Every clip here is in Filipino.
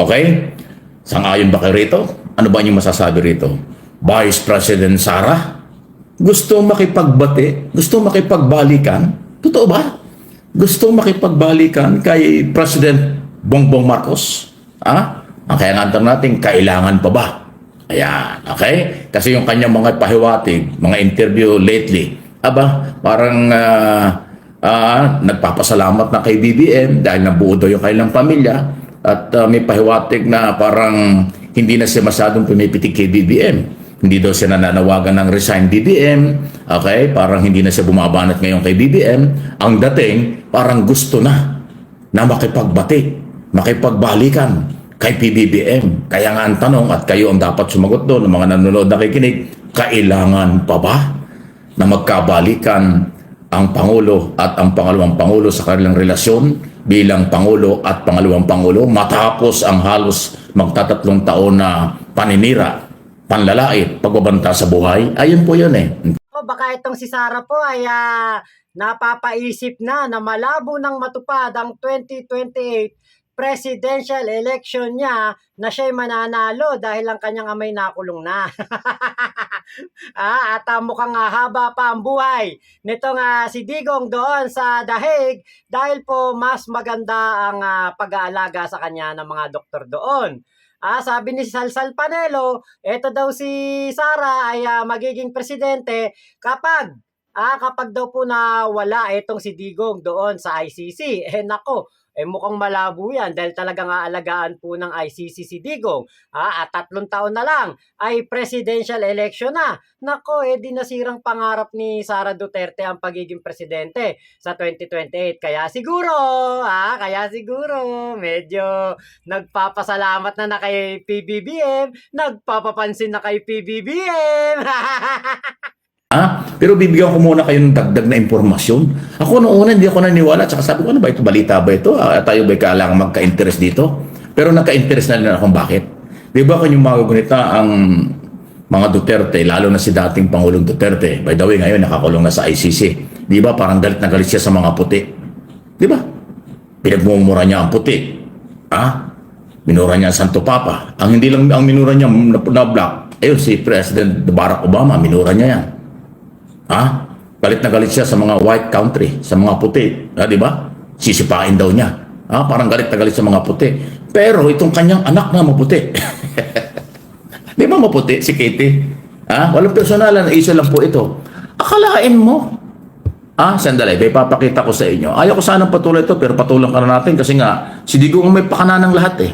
Okay? Sang-ayon ba kayo rito? Ano ba inyong masasabi rito? Vice President Sara, gusto makipagbati, gusto makipagbalikan? Totoo ba? Gusto makipagbalikan kay President Bongbong Marcos? Ang kaya nga natin, kailangan pa ba? Ayan, okay? Kasi yung kanyang mga pahiwatig, mga interview lately, parang nagpapasalamat na kay BBM dahil nabuo daw yung kanilang pamilya at may pahiwatig na parang hindi na siya masyadong pumipitig kay BBM. Hindi daw siya nananawagan ng resign BBM. Okay? Parang hindi na siya bumabanat ngayon kay BBM. Ang dating, parang gusto na makipagbati, makipagbalikan kay PBBM. Kaya nga ang tanong, at kayo ang dapat sumagot doon, ng mga nanonood na kikinig, kailangan pa ba na magkabalikan ang Pangulo at ang pangalawang Pangulo sa kanilang relasyon bilang Pangulo at pangalawang Pangulo matapos ang halos magtatatlong taon na paninira, panlalait, pagbabanta sa buhay? Ayun po yun eh. Baka itong si Sara po ay napapaisip na malabo nang matupad ang 2028 presidential election niya na siya'y mananalo dahil ang kanyang amay nakulong na. At mukhang haba pa ang buhay nitong si Digong doon sa The Hague dahil po mas maganda ang pag-aalaga sa kanya ng mga doktor doon. Sabi ni Salsal Panelo, eto daw si Sara ay magiging presidente kapag daw po na wala itong si Digong doon sa ICC. Nako, mukhang malabo yan dahil talagang aalagaan po ng ICC si Digong. At 3 taon na lang ay presidential election na. Nako, di nasirang pangarap ni Sara Duterte ang pagiging presidente sa 2028. Kaya siguro, medyo nagpapasalamat na kay PBBM, nagpapapansin na kay PBBM. Pero bibigyan ko muna kayo ng dagdag na impormasyon. Ako noong una hindi ako naniwala, tsaka sabi ko, ano ba ito? Balita ba ito? Tayo ba kailangan magka-interest dito? Pero nagka-interest na rin akong bakit. Di ba kanyang mga gunita ang mga Duterte, lalo na si dating Pangulong Duterte. By the way, ngayon nakakulong na sa ICC. Di ba parang galit na galit siya sa mga puti? Di ba? Pinagmumura niya ang puti. Minura niya ang Santo Papa. Ang hindi lang ang minura niya na black, ayun si President Barack Obama, minura niya yan. Galit na galit siya sa mga white country, sa mga puti. Di ba? Sisipain daw niya. Parang galit na galit sa mga puti. Pero itong kanyang anak na maputi. Di ba maputi si Katie? Walang personalan, isa lang po ito. Akalain mo. Sandali, may papakita ko sa inyo. Ayaw ko sanang patuloy ito, pero patulang ka na natin kasi nga, si Digong may pakananang lahat eh.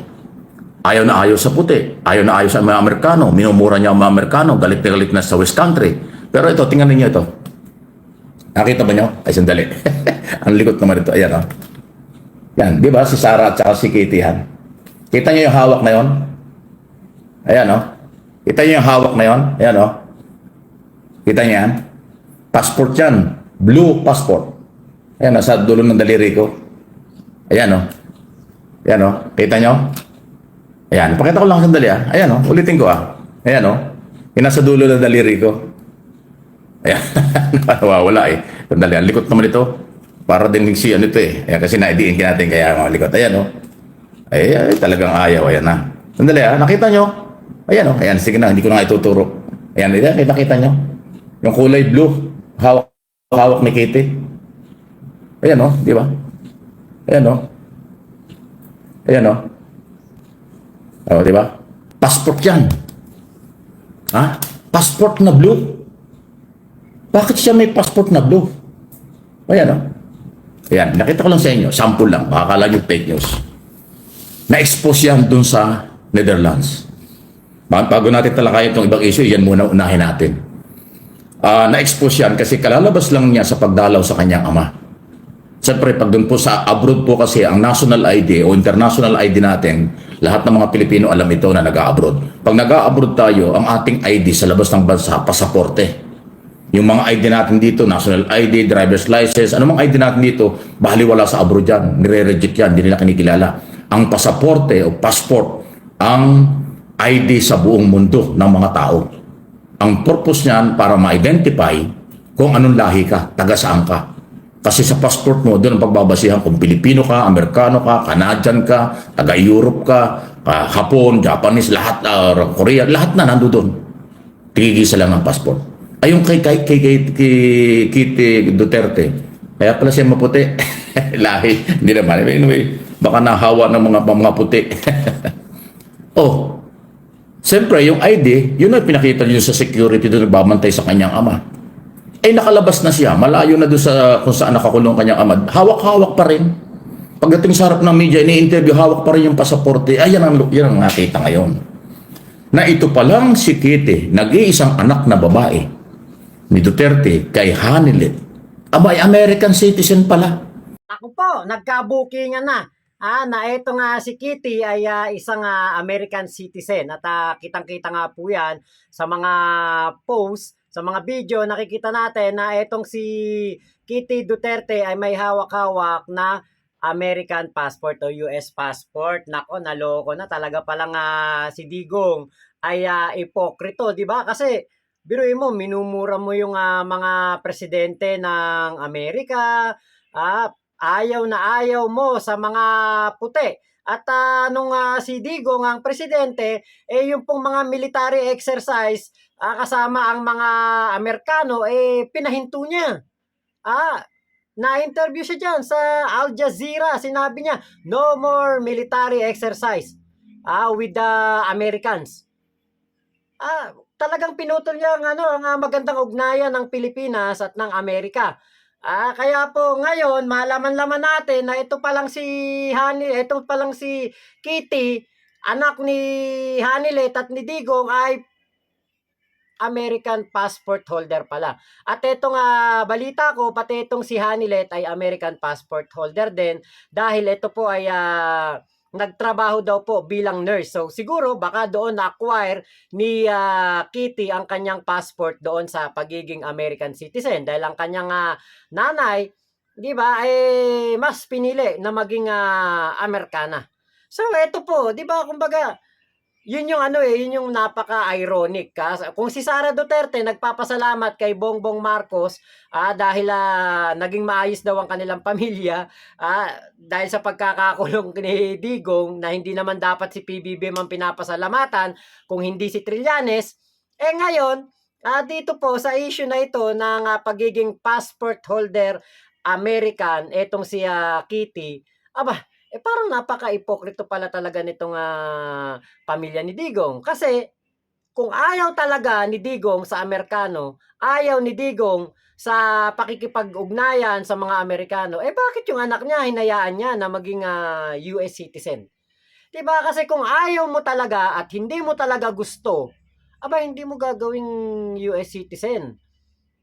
Ayaw na ayaw sa puti. Ayaw na ayaw sa mga Amerikano. Minumura niya ang mga Amerikano. Galit na galit na sa West Country. Pero ito, tingnan niyo ito. Nakita ba niyo? Ay, sandali. Ang likot naman ito. Ayan, Yan, di ba? Si Sara at saka si Katie Han. Kita niyo yung hawak na yon? Ayan, Kita niyo yung hawak na yon? Ayan, Kita niyo yan? Passport yan. Blue passport. Ayan, nasa dulo ng daliri ko. Ayan, Ayan, Kita niyo? Ayan, pakita ko lang sandali, Ayan, ulitin ko, Ayan, yung nasa dulo ng daliri ko. Ayan, wala eh. Sandali, ang likot naman ito. Para din si ano ito eh. Ayan, kasi na-IDN natin kaya mga likot. Ayan, ay, talagang ayaw. Ayan na. Sandali, nakita nyo? Ayan, Ayan, sige na, hindi ko na ituturo. Ayan, nakita nyo? Yung kulay blue, hawak ni Kitty. Ayan, di ba? Ayan, Ayan, di ba? Passport yan. Passport na blue. Bakit siya may passport na blue? Ayan, Ayan, nakita ko lang sa inyo. Sample lang. Baka akala nyo fake news. Na-expose yan dun sa Netherlands. Bago natin talakayin itong ibang issue, yan muna unahin natin. Na-expose yan kasi kalalabas lang niya sa pagdalaw sa kanyang ama. Siyempre, pag dun po sa abroad po kasi ang national ID o international ID natin, lahat ng mga Pilipino alam ito na nag-a-abroad. Pag nag-a-abroad tayo, ang ating ID sa labas ng bansa, pasaporte. Yung mga ID natin dito, national ID, driver's license, anumang ID natin dito, baliwala sa abroad yan, nire-reject yan, hindi nila kinikilala. Ang pasaporte o passport, ang ID sa buong mundo ng mga tao. Ang purpose niyan para ma-identify kung anong lahi ka, taga saan ka. Kasi sa passport mo, doon ang pagbabasihan kung Pilipino ka, Amerikano ka, Canadian ka, taga-Europe ka, Hapon, Japanese, lahat, Korea, lahat na nandoon. Tigigisa lang ng passport. Ay, yung kay Kitty Duterte, kaya pala siya maputi. Lahi, hindi naman. Anyway, baka nahawa ng mga puti. Oh, siyempre, yung ID, yun ang pinakita niyo sa security doon nagbabantay sa kanyang ama. Eh, nakalabas na siya. Malayo na doon sa kung saan nakakulong kanyang ama. Hawak-hawak pa rin. Pagdating sa harap ng media, ini-interview, hawak pa rin yung pasaporte. Ay, yan ang nakita ngayon. Na ito palang si Kitty, nag-iisang anak na babae ni Duterte kay Hanilet. Aba, ay American citizen pala. Ako po, nagka-bookingan na. Na ito nga si Kitty ay isang American citizen at kitang-kita nga po yan sa mga posts, sa mga video, nakikita natin na itong si Kitty Duterte ay may hawak-hawak na American passport o US passport. Nako, naloko na talaga palang si Digong ay ipokrito, di ba? Kasi biruin mo, minumura mo yung mga presidente ng Amerika, ayaw na ayaw mo sa mga puti. At nung si Digong ang presidente, yung pong mga military exercise kasama ang mga Amerikano, pinahinto niya. Na-interview siya dyan sa Al Jazeera. Sinabi niya, no more military exercise with the Americans. Talagang pinutol niya ang magandang ugnayan ng Pilipinas at ng Amerika. Kaya po ngayon, malaman-laman natin na ito palang si Kitty, anak ni Hanilet at ni Digong ay American passport holder pala. At itong balita ko, pati itong si Hanilet ay American passport holder din dahil ito po ay nagtrabaho daw po bilang nurse. So siguro baka doon na-acquire ni Kitty ang kanyang passport doon sa pagiging American citizen dahil ang kanyang nanay, di ba, mas pinili na maging Amerikana. So ito po, di ba, kumbaga, yun yung yun yung napaka-ironic. Kung si Sara Duterte nagpapasalamat kay Bongbong Marcos dahil naging maayos daw ang kanilang pamilya dahil sa pagkakakulong ni Digong na hindi naman dapat si PBBM ang pinapasalamatan kung hindi si Trillanes. Ngayon, dito po sa issue na ito ng pagiging passport holder American, etong si Kitty, parang napaka-ipokrito pala talaga nitong pamilya ni Digong. Kasi kung ayaw talaga ni Digong sa Amerikano, ayaw ni Digong sa pakikipag-ugnayan sa mga Amerikano, bakit yung anak niya, hinayaan niya na maging US citizen? Diba? Kasi kung ayaw mo talaga at hindi mo talaga gusto, hindi mo gagawing US citizen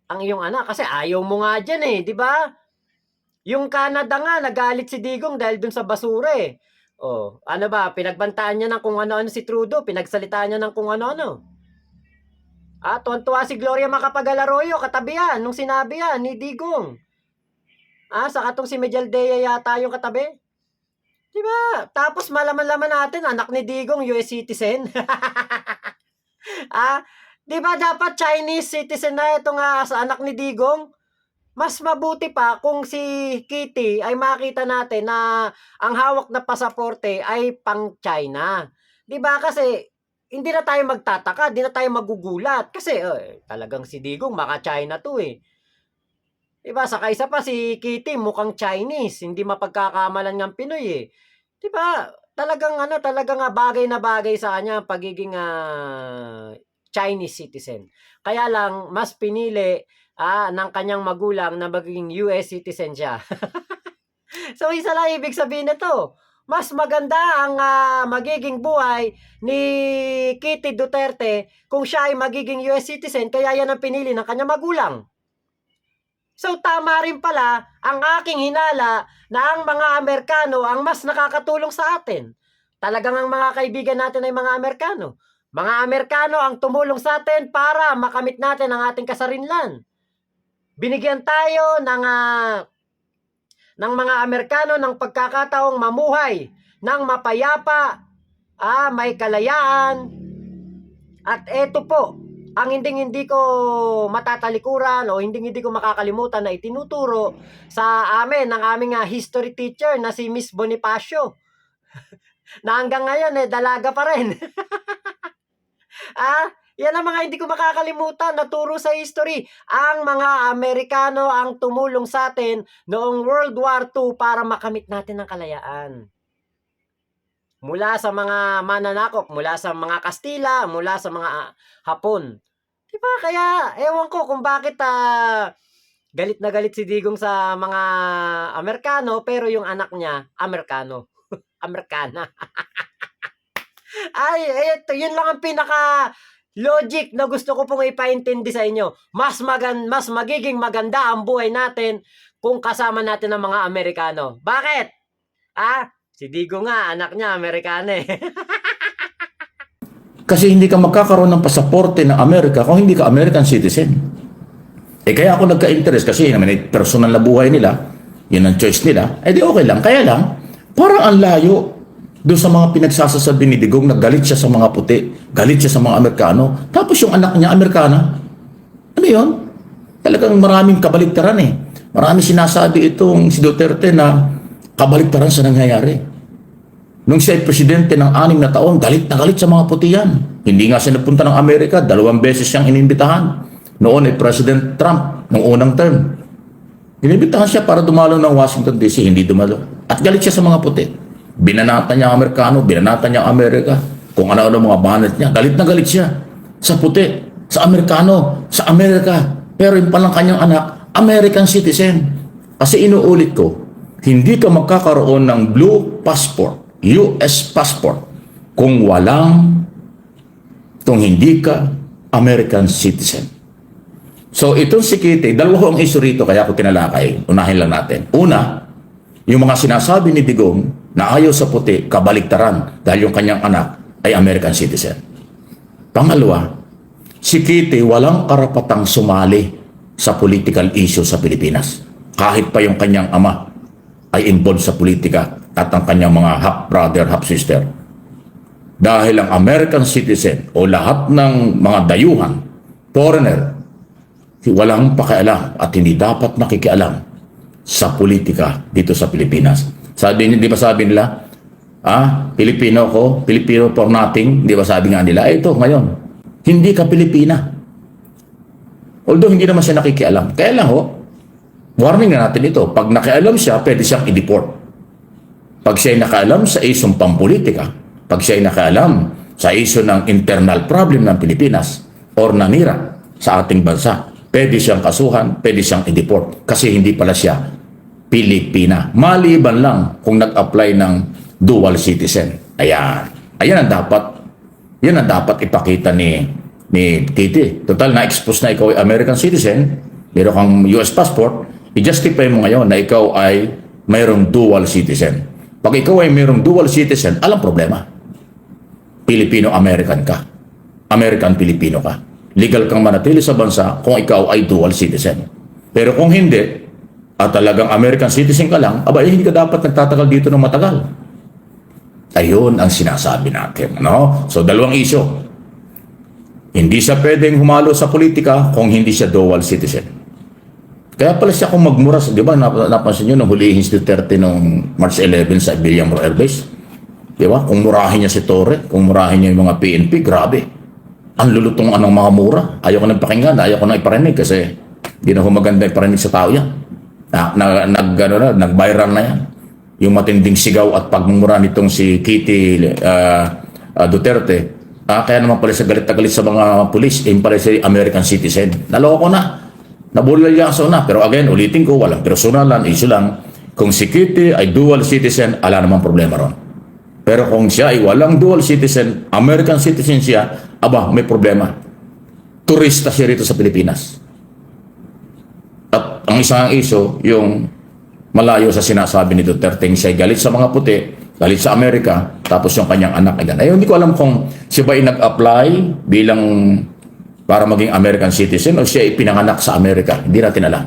ang iyong anak. Kasi ayaw mo nga dyan diba? Yung Canada nga, nagalit si Digong dahil dun sa basura ano ba, pinagbantaan niya ng kung ano-ano si Trudeau, pinagsalitaan niya ng kung ano-ano. Tuwan-tuwa si Gloria Macapagal-Arroyo, katabi yan, nung sinabi yan ni Digong. Saka tong si Medialdea yata yung katabi. Diba? Tapos malaman-laman natin, anak ni Digong, US citizen. Diba dapat Chinese citizen na itong sa anak ni Digong? Mas mabuti pa kung si Kitty ay makita natin na ang hawak na pasaporte ay pang China. 'Di ba? Kasi hindi na tayo magtataka, hindi na tayo magugulat kasi talagang si Digong maka-China 'to 'Di ba? Saka isa pa si Kitty mukhang Chinese, hindi mapagkakamalan ng Pinoy 'Di ba? Talagang bagay na bagay sa kanya ang pagiging Chinese citizen. Kaya lang mas pinili ng kanyang magulang na maging US citizen siya. So isa lang ibig sabihin nito, mas maganda ang magiging buhay ni Kitty Duterte kung siya ay magiging US citizen kaya yan ang pinili ng kanyang magulang. So tama rin pala ang aking hinala na ang mga Amerikano ang mas nakakatulong sa atin. Talagang ang mga kaibigan natin ay mga Amerikano. Mga Amerikano ang tumulong sa atin para makamit natin ang ating kasarinlan. Binigyan tayo ng mga Amerikano ng pagkakataong mamuhay ng mapayapa, may kalayaan. At eto po, ang hindi ko matatalikuran o hindi ko makakalimutan na itinuturo sa amin ng aming history teacher na si Miss Bonifacio. Na hanggang ngayon dalaga pa rin. Yan ang mga hindi ko makakalimutan naturo sa history. Ang mga Amerikano ang tumulong sa atin noong World War II para makamit natin ang kalayaan. Mula sa mga mananakop, mula sa mga Kastila, mula sa mga Hapon. Diba? Kaya, ewan ko kung bakit galit na galit si Digong sa mga Amerikano, pero yung anak niya, Amerikano. Amerikana. Ito, yun lang ang pinaka logic na gusto ko pong ipaintindi sa inyo. Mas magiging maganda ang buhay natin kung kasama natin ang mga Amerikano. Bakit? Si Digo nga, anak niya, Amerikano eh. Kasi hindi ka magkakaroon ng pasaporte ng Amerika kung hindi ka American citizen. Kaya ako nagka-interest kasi naman personal na buhay nila, yun ang choice nila, di okay lang. Kaya lang, parang ang layo doon sa mga pinagsasasabi ni Digong na galit siya sa mga puti, galit siya sa mga Amerikano, tapos yung anak niya Amerikana. Ano yun? Talagang maraming kabaligtaran eh. Maraming sinasabi itong si Duterte na kabaligtaran sa nangyayari. Nung siya ay presidente ng 6 na taon, galit na galit sa mga puti yan. Hindi nga siya napunta ng Amerika, 2 beses siyang inimbitahan. Noon ay President Trump, nung unang term. Inimbitahan siya para dumalo ng Washington DC, hindi dumalo. At galit siya sa mga puti. Binanatan niya ang Amerikano, binanatan niya ang Amerika. Kung ano-ano mga banat niya, galit na galit siya. Sa puti, sa Amerikano, sa Amerika. Pero yung palang kanyang anak, American citizen. Kasi inuulit ko, hindi ka magkakaroon ng blue passport, US passport, kung hindi ka American citizen. So itong si Kitty, dalawang issue rito kaya ako kinalakay. Unahin lang natin. Una, yung mga sinasabi ni Digong na ayaw sa puti, kabaligtaran dahil yung kanyang anak ay American citizen. Pangalawa, si Kitty walang karapatang sumali sa political issue sa Pilipinas. Kahit pa yung kanyang ama ay involved sa politika at ang kanyang mga half-brother, half-sister. Dahil ang American citizen o lahat ng mga dayuhan, foreigner, walang pakialam at hindi dapat nakikialam sa politika dito sa Pilipinas. Di ba sabi nila, Pilipino ko, Filipino for nothing, di ba sabi nga nila, ito ngayon, hindi ka Pilipina. Although hindi naman siya nakikialam. Kaya lang warning na natin ito, pag nakialam siya, pwede siyang i-deport. Pag siya'y nakaalam sa isyong pampolitika, pag siya'y nakaalam sa isyo ng internal problem ng Pilipinas or nanira sa ating bansa, pwede siyang kasuhan, pwede siyang i-deport kasi hindi pala siya Pilipina. Maliban lang kung nag-apply ng dual citizen. Ayan ang dapat ipakita ni Kitty. Total, na-expose na ikaw ay American citizen, meron kang US passport, i-justify mo ngayon na ikaw ay mayroong dual citizen. Pag ikaw ay mayroong dual citizen, alam problema. Filipino-American ka. American-Filipino ka. Legal kang manatili sa bansa kung ikaw ay dual citizen. Pero kung hindi, at talagang American citizen ka lang, hindi ka dapat nagtatagal dito ng matagal. Ayun ang sinasabi natin. No? So, dalawang issue. Hindi siya pwedeng humalo sa politika kung hindi siya dual citizen. Kaya pala siya kung magmura, di ba, napansin nyo nung hulihin si Duterte noong March 11 sa Villamor Air Base? Di ba? Kung murahin niya si Torre, kung murahin niya yung mga PNP, grabe. Ang lulutong anong mga mura. Ayaw ko nagpakinggan, ayaw ko na iparinig kasi hindi na maganda iparinig sa tao yan. Nag-viral na yan. Yung matinding sigaw at pagmumura nitong si Kitty Duterte. Kaya naman pala sa galit na galit sa mga pulis, pala si American citizen. Naloko na. Nabulyaso na. Pero again, ulitin ko, walang personalan, issue lang. Kung si Kitty ay dual citizen, ala namang problema ron. Pero kung siya ay walang dual citizen, American citizen siya, may problema. Turista siya rito sa Pilipinas. At ang isang issue, yung malayo sa sinasabi ni Duterte, siya ay galit sa mga puti, galit sa Amerika, tapos yung kanyang anak ay ganun. Hindi ko alam kung siya ba ay nag-apply bilang para maging American citizen o siya ay pinanganak sa Amerika. Hindi natin alam.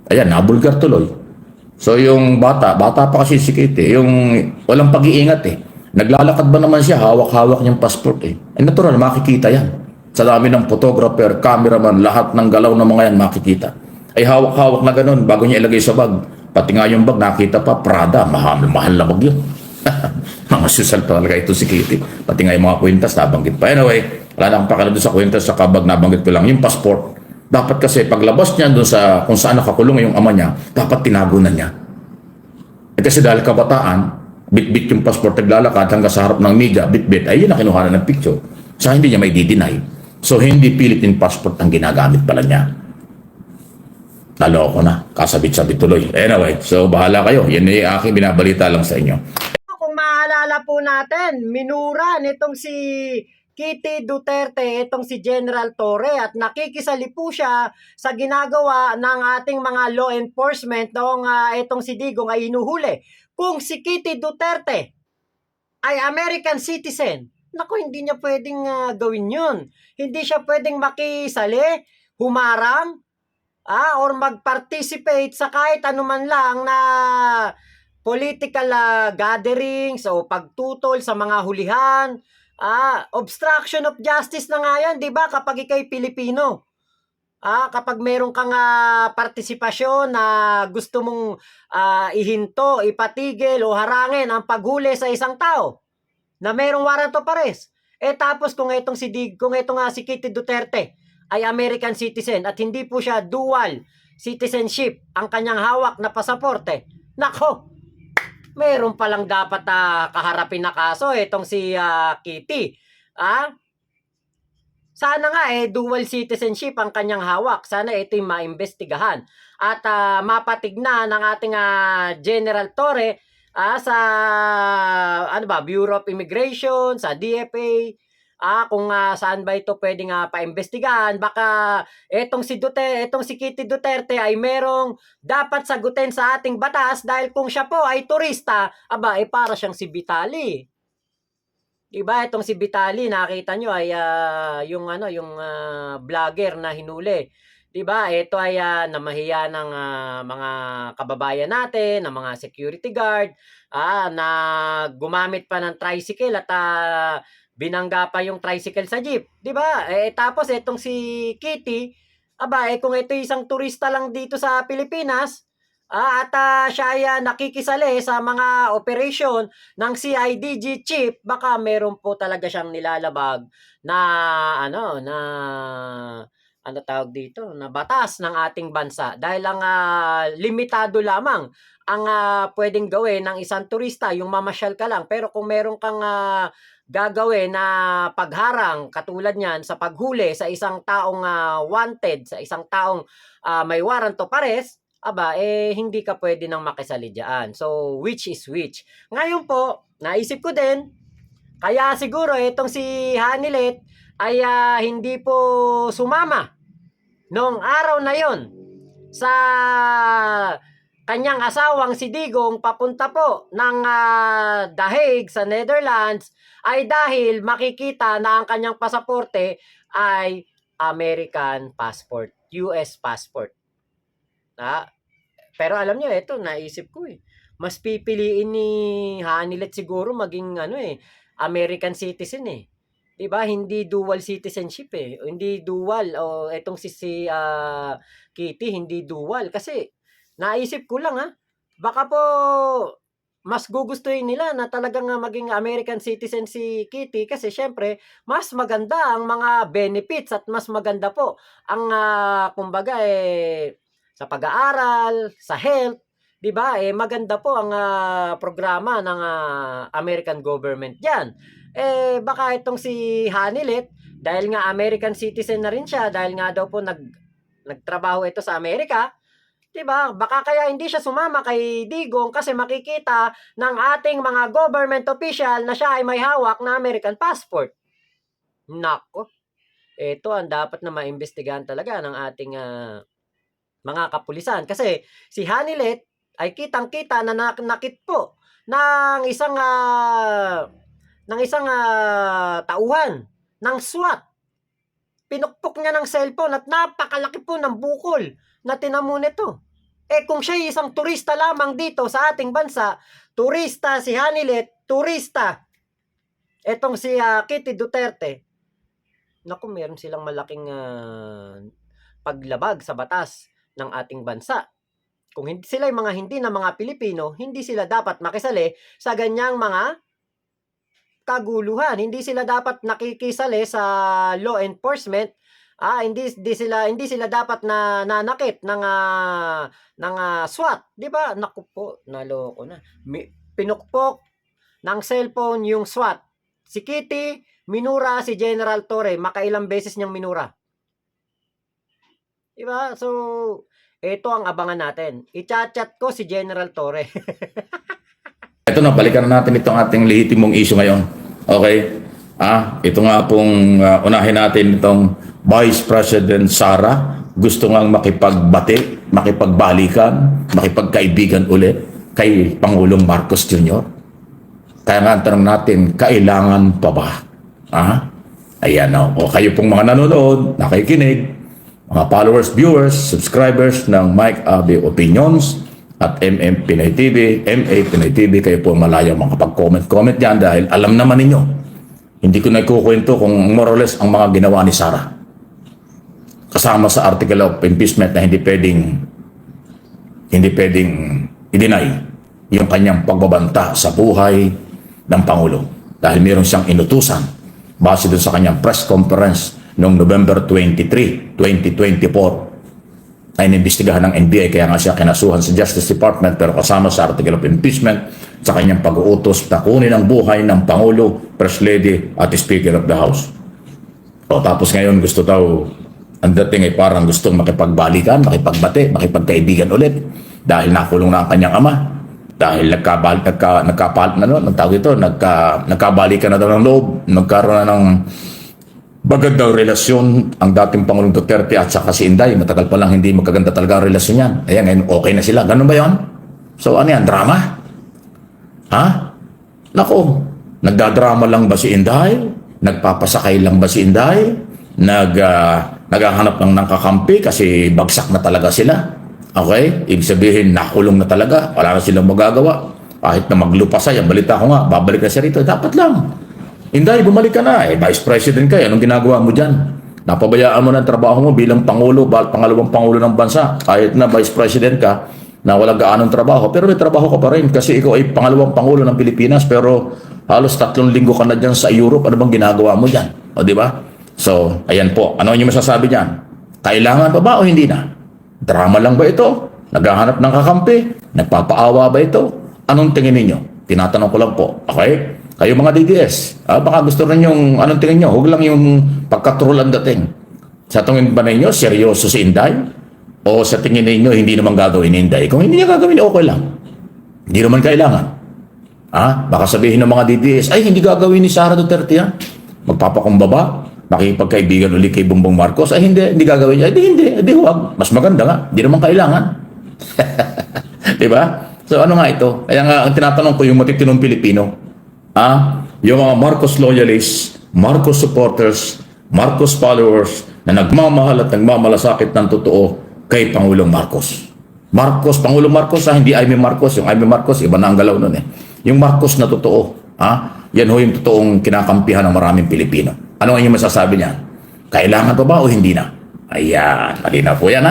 Ayan, nabulgar tuloy. So yung bata pa kasi si Kitty, yung walang pag-iingat Naglalakad ba naman siya, hawak-hawak niyang passport natural, makikita yan. Sa dami ng photographer, cameraman, lahat ng galaw ng mga yan makikita. Ay hawak-hawak na ganun bago niya ilagay sa bag. Pati nga yung bag, nakita pa, Prada, mahal na bag yun. Mga social talaga ito si Kitty. Pati nga yung mga kwintas, nabanggit pa. Anyway, wala na akong pakala doon sa kwintas, sa kabag nabanggit ko lang. Yung passport, dapat kasi paglabas niya doon sa kung saan nakakulong yung ama niya, dapat tinago na niya. Kasi dahil kabataan, bit-bit yung passport, naglalakad hanggang sa harap ng media, bit-bit, ay yun na kinuha ng picture. Sa hindi niya may di-deny. So, hindi Philippine passport ang ginagamit pala niya. Naloko na, kasabit-sabit tuloy. Anyway, so bahala kayo. Yan ay aking binabalita lang sa inyo. Kung maalala po natin, minura nitong si Kitty Duterte, itong si General Torre, at nakikisali po siya sa ginagawa ng ating mga law enforcement noong itong si Digong ay hinuhuli. Kung si Kitty Duterte ay American citizen, naku, hindi niya pwedeng gawin yun. Hindi siya pwedeng makisali, humarang, or mag-participate sa kahit anuman lang na political gatherings o pagtutol sa mga hulihan. Obstruction of justice na nga yan, di ba, kapag ikay Pilipino. Kapag meron kang partisipasyon na gusto mong ihinto, ipatigil o harangin ang paghuli sa isang tao na merong warrant of arrest. Tapos kung itong si Kitty Duterte ay American citizen at hindi po siya dual citizenship ang kanyang hawak na pasaporte, nako, meron palang dapat kaharapin na kaso itong si Kitty. Sana nga dual citizenship ang kanyang hawak. Sana ito'y maimbestigahan at mapatigna ng ating General Torre sa Bureau of Immigration, sa DFA, kung saan ba ito pwedeng paimbestigahan. Baka etong si Kitty Duterte ay merong dapat sagutin sa ating batas dahil kung siya po ay turista, para siyang si Vitali. Diba, itong si Vitali, nakita nyo ay yung vlogger na hinuli. Diba, ito ay namahiya ng mga kababayan natin, ng mga security guard, na gumamit pa ng tricycle at binangga pa yung tricycle sa jeep. Diba? Tapos itong si Kitty, kung ito isang turista lang dito sa Pilipinas, at siya ay nakikisali sa mga operasyon ng CIDG chief, baka meron po talaga siyang nilalabag na tawag dito, na batas ng ating bansa dahil lang limitado lamang ang pwedeng gawin ng isang turista, yung mamasyal ka lang. Pero kung meron kang gagawin na pagharang katulad niyan sa paghuli sa isang taong wanted, sa isang taong may warrant of arrest, hindi ka pwede nang makisali dyan. So, which is which? Ngayon po, naisip ko din, kaya siguro itong si Hanilet ay hindi po sumama noong araw na yon sa kanyang asawang si Digong papunta po ng The Hague sa Netherlands ay dahil makikita na ang kanyang pasaporte ay American passport, US passport. Pero alam nyo, ito, naisip ko mas pipiliin ni Hanilet siguro maging American citizen Diba? Hindi dual citizenship Hindi dual. O etong si Kitty, hindi dual. Kasi, naisip ko lang baka po mas gugustuhin nila na talagang maging American citizen si Kitty kasi syempre, mas maganda ang mga benefits at mas maganda po ang kumbaga sa pag-aaral, sa health, 'di ba? Maganda po ang programa ng American government diyan. Baka itong si Hanilet dahil nga American citizen na rin siya, dahil nga daw po nagtrabaho ito sa Amerika, 'di ba? Baka kaya hindi siya sumama kay Digong kasi makikita ng ating mga government official na siya ay may hawak na American passport. Nako. Ito ang dapat na maimbestigahan talaga ng ating mga kapulisan kasi si Hanilet ay kitang-kita na nakit po ng isang tauhan ng SWAT. Pinukpok niya ng cellphone at napakalaki po ng bukol na tinamo nito. Kung siya isang turista lamang dito sa ating bansa, turista si Hanilet, turista etong si Kitty Duterte, naku, meron silang malaking paglabag sa batas ng ating bansa. kung hindi sila yung mga hindi na mga Pilipino, hindi sila dapat makisali sa ganyang mga kaguluhan. Hindi sila dapat nakikisali sa law enforcement. Hindi sila dapat na nanakit ng SWAT, 'di ba? Naku po, naloko na. Pinukpok ng cellphone yung SWAT. Si Kitty, minura si General Torre, makailang beses niyang minura. 'Di ba? So, ito ang abangan natin. I-chat ko si General Torre. Ito na, balikan na natin itong ating lehitimong issue ngayon. Okay? Ito nga pong unahin natin itong Vice President Sara. Gusto ngang makipagbati, makipagbalikan, makipagkaibigan ulit kay Pangulong Marcos Jr. Kaya nga ang tanong natin, kailangan pa ba? Ayan o. Kayo pong mga nanonood, nakikinig, mga followers, viewers, subscribers ng Mike Abe Opinions at MM Pinay TV, MA Pinay TV, kayo po malaya makapag-comment dyan dahil alam naman ninyo, hindi ko na ikukwento kung more or less ang mga ginawa ni Sara. Kasama sa article of impeachment na hindi pwedeng i-deny yung kanyang pagbabanta sa buhay ng Pangulo. Dahil meron siyang inutusan base dun sa kanyang press conference noong November 23, 2024 ay inimbestigahan ng NBI, kaya nga siya kinasuhan sa Justice Department, pero kasama sa article of impeachment sa kanyang pag-uutos na kunin ang buhay ng Pangulo, First Lady at Speaker of the House. Tapos ngayon gusto daw, ang dating ay parang gustong makipagbalikan, makipagbati, makipagkaibigan ulit dahil nakulong na ang kanyang ama. Dahil nagkabalikan na daw ng loob, nagkaroon na ng magandang relasyon ang dating Pangulong Duterte at saka si Inday. Matagal pa lang hindi magkaganda talaga ang relasyon yan. Ayan, ngayon okay na sila. Ganun ba yun? So ano yan, drama? Nako, nagdadrama lang ba si Inday? Nagpapasakay lang ba si Inday? Naghahanap lang ng kakampi kasi bagsak na talaga sila? Okay? Ibig sabihin, nakulong na talaga. Wala na silang magagawa. Kahit na maglupasay, ang balita ko nga, babalik na siya rito. Dapat lang. Inday, bumalik ka na. Vice President ka. Anong ginagawa mo dyan? Napabayaan mo ng trabaho mo bilang Pangulo, pangalawang Pangulo ng bansa. Kahit na Vice President ka, na walang gaanong trabaho. Pero may trabaho ka pa rin kasi ikaw ay pangalawang Pangulo ng Pilipinas. Pero halos 3 linggo ka na dyan sa Europe. Ano bang ginagawa mo dyan? O, di ba? So, ayan po. Ano yung masasabi dyan? Kailangan pa ba o hindi na? Drama lang ba ito? Naghahanap ng kakampi? Nagpapaawa ba ito? Anong tingin ninyo? Tinatanong ko lang po. Okay? Kayo mga DDS, baka gusto rin yung anong tingin nyo? Huwag lang yung pagkatrol ang dating. Sa tingin ba ninyo, seryoso si Inday? O sa tingin ninyo, hindi naman gagawin ni Inday? Kung hindi niya gagawin, okay lang. Hindi naman kailangan. Baka sabihin ng mga DDS, ay hindi gagawin ni Sara Duterte yan. Magpapakumbaba? Makipagkaibigan ulit kay Bongbong Marcos, ay hindi gagawin niya. Hindi, huwag. Mas maganda nga. Hindi naman kailangan. Diba? So ano nga ito? Kaya nga, ang tinatanong ko yung matitinong Pilipino, yung mga Marcos loyalists, Marcos supporters, Marcos followers, na nagmamahal at nagmamalasakit ng totoo kay Pangulong Marcos. Pangulong Marcos, hindi Jaime Marcos. Yung Jaime Marcos, iba na ang galaw nun eh. Yung Marcos na totoo, yan ho yung totoong kinakampihan ng maraming Pilipino. Ano ang inyong masasabi niyan? Kailangan pa ba o hindi na? Ayan, malinaw po yan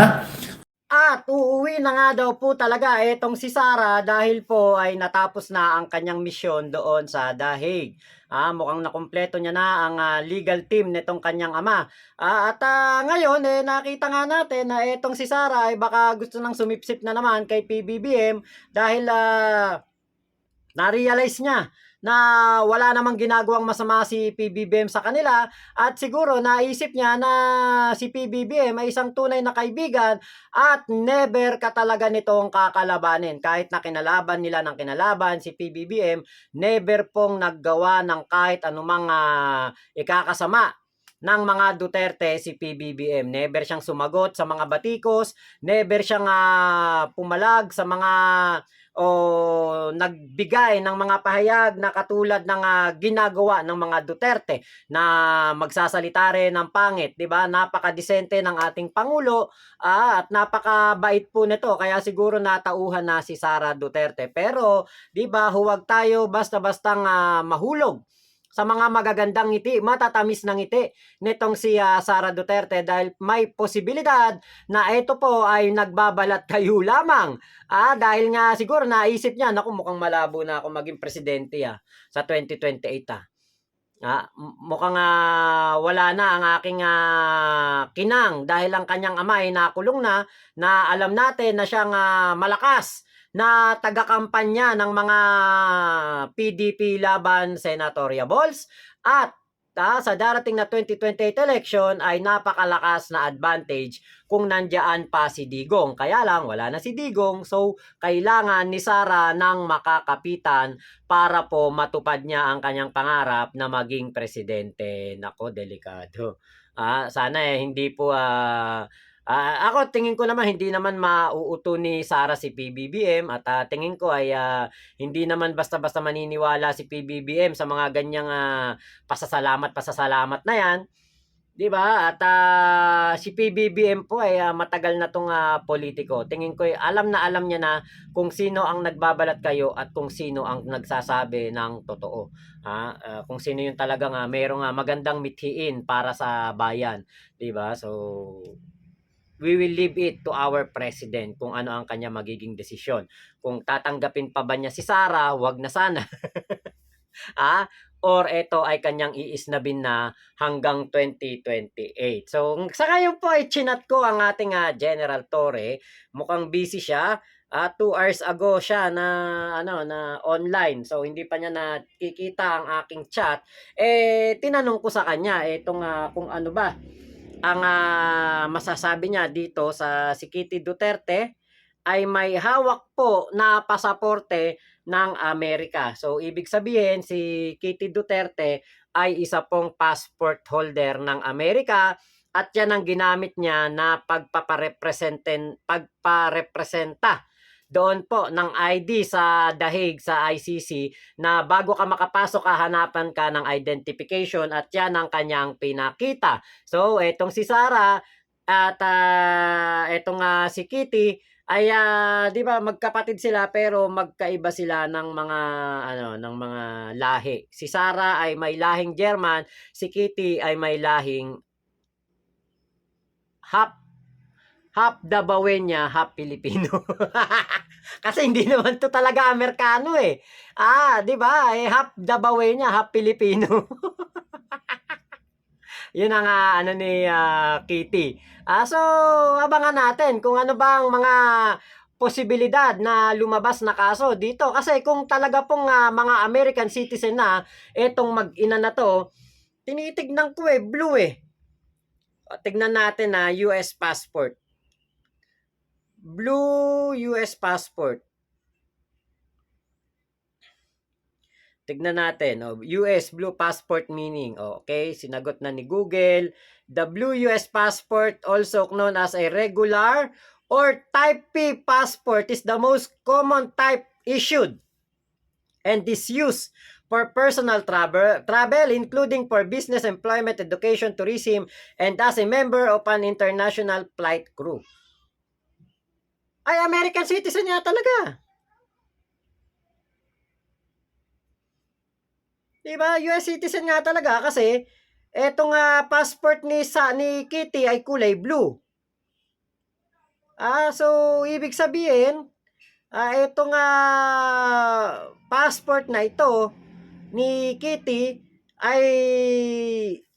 At uuwi na nga daw po talaga etong si Sara dahil po ay natapos na ang kanyang misyon doon sa Dahig. Mukhang nakumpleto niya na ang legal team nitong kanyang ama. Ngayon nakita nga natin na etong si Sara ay baka gusto nang sumipsip na naman kay PBBM dahil na-realize niya na wala namang ginagawang masama si PBBM sa kanila at siguro naisip niya na si PBBM ay isang tunay na kaibigan at never ka talaga nitong kakalabanin. Kahit na kinalaban nila ng kinalaban si PBBM, never pong naggawa ng kahit anumang ikakasama ng mga Duterte si PBBM. Never siyang sumagot sa mga batikos, never siyang pumalag sa mga nagbigay ng mga pahayag na katulad ng ginagawa ng mga Duterte na magsasalita rin ng pangit, 'di ba? Napakadesente ng ating pangulo at napakabait po nito kaya siguro natauhan na si Sara Duterte. Pero 'di ba, huwag tayo basta-bastang mahulog sa mga magagandang ngiti, matatamis na ngiti nitong si Sara Duterte dahil may posibilidad na ito po ay nagbabalat kayo lamang. Dahil nga siguro naisip niya, naku, mukhang malabo na ako maging presidente sa 2028 mukhang wala na ang aking kinang dahil ang kanyang ama ay nakulong na alam natin na siyang malakas na taga-kampanya ng mga PDP laban senatoriables at sa darating na 2028 election ay napakalakas na advantage kung nandiyan pa si Digong. Kaya lang, wala na si Digong, so kailangan ni Sara ng makakapitan para po matupad niya ang kanyang pangarap na maging presidente. Nako, delikado. Sana hindi po ako tingin ko naman hindi naman mauuto ni Sara si PBBM at tingin ko ay hindi naman basta-basta maniniwala si PBBM sa mga ganyang pasasalamat na yan. 'Di ba? At si PBBM po ay matagal na tong politiko. Tingin ko ay alam niya na kung sino ang nagbabalat kayo at kung sino ang nagsasabi ng totoo. Kung sino yung talagang mayroong magandang mithiin para sa bayan, 'di ba? So we will leave it to our president kung ano ang kanya magiging desisyon. Kung tatanggapin pa ba niya si Sara, wag na sana. Or ito ay kanyang iisnabin na hanggang 2028. So, sa ngayon po ay chinat ko ang ating General Torre. Mukhang busy siya. 2 hours ago siya na online. So, hindi pa niya nakikita ang aking chat. Tinanong ko sa kanya itong kung ano ba ang masasabi niya dito sa si Kitty Duterte ay may hawak po na pasaporte ng Amerika. So, ibig sabihin, si Kitty Duterte ay isa pong passport holder ng Amerika at yan ang ginamit niya na pagparepresenta doon po ng ID sa dahig sa ICC na bago ka makapasok hanapan ka ng identification at yan ang kanyang pinakita. So, etong si Sara at etong si Kitty ay 'di ba magkapatid sila pero magkaiba sila ng mga lahi. Si Sara ay may lahing German, si Kitty ay may lahing half Dabawenya, half Filipino. Kasi hindi naman to talaga Amerikano 'di ba? Half Dabawenya, half Filipino. Yun ang ni Kitty. So abangan natin kung ano bang mga posibilidad na lumabas na kaso dito kasi kung talaga pong mga American citizen na etong mag-ina na to, tinitignan ko blue tignan natin US passport. Blue US passport. Tignan natin. US Blue Passport meaning. Okay, sinagot na ni Google. The Blue US Passport, also known as a regular or Type P passport, is the most common type issued and is used for personal travel, including for business, employment, education, tourism, and as a member of an international flight crew. Ay, American citizen niya talaga. Diba? US citizen nga talaga kasi etong passport ni Kitty ay kulay blue. So ibig sabihin, etong passport na ito ni Kitty ay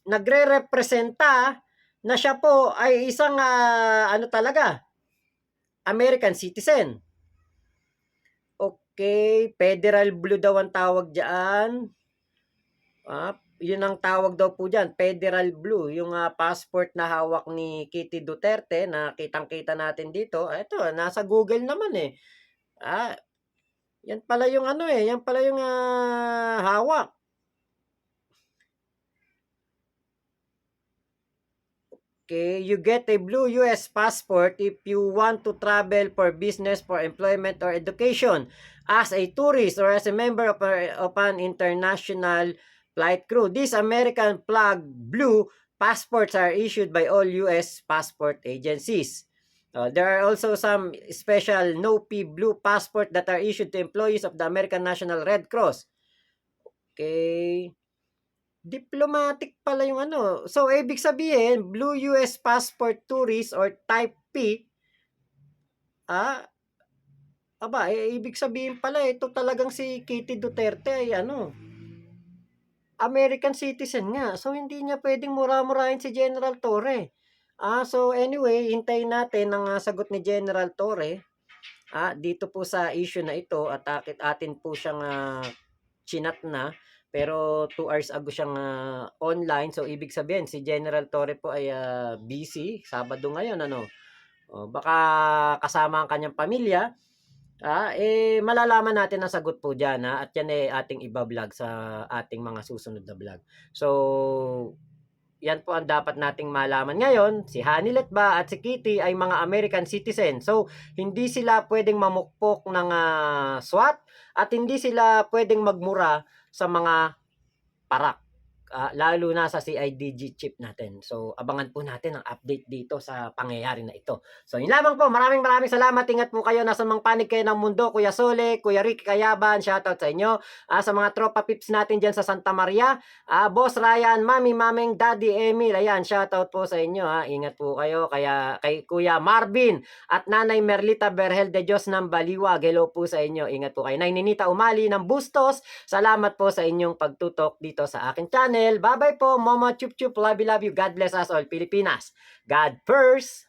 nagre-representa na siya po ay isang talaga American citizen. Okay, federal blue daw ang tawag diyan. Yun ang tawag daw po dyan, federal blue, yung passport na hawak ni Kitty Duterte na kitang-kita natin dito. Ito, nasa Google naman yan pala yung yan pala yung hawak. Okay, you get a blue US passport if you want to travel for business, for employment, or education as a tourist or as a member of an international flight crew. These American flag blue passports are issued by all US passport agencies. There are also some special no-P blue passport that are issued to employees of the American National Red Cross. Okay. Diplomatic pala yung ano. So, ibig sabihin, Blue US Passport Tourist or Type P, ah, ibig sabihin pala, ito talagang si Kitty Duterte ay ano, American citizen nga. So, hindi niya pwedeng mura-murahin si General Torre. So anyway, hintayin natin ang sagot ni General Torre dito po sa issue na ito at atin po siyang chinat na. Pero 2 hours ago siyang online. So ibig sabihin si General Torre po ay busy. Sabado ngayon ano. Baka kasama ang kanyang pamilya. Malalaman natin ang sagot po dyan at yan ating iba-vlog sa ating mga susunod na vlog. So yan po ang dapat nating malaman ngayon. Si Hanilet ba at si Kitty ay mga American citizen. So, hindi sila pwedeng mamukpok ng SWAT at hindi sila pwedeng magmura sa mga parak. Lalo na sa CIDG chip natin. So, abangan po natin ang update dito sa pangyayari na ito. So, yun lamang po. Maraming salamat. Ingat po kayo. Nasa mang panig kayo ng mundo. Kuya Sole, Kuya Rick Kayaban, shoutout sa inyo. Sa mga tropa pips natin dyan sa Santa Maria. Boss Ryan, Mami, Mameng, Daddy Emil. Ayan, shoutout po sa inyo. Ingat po kayo. Kaya kay Kuya Marvin at Nanay Merlita Berhel de Dios ng Baliwag. Hello po sa inyo. Ingat po kayo. Ninita Umali ng Bustos. Salamat po sa inyong pagtutok dito sa aking channel. Bye-bye po, Momo Chup Chup. Love you, love you. God bless us all, Pilipinas. God first.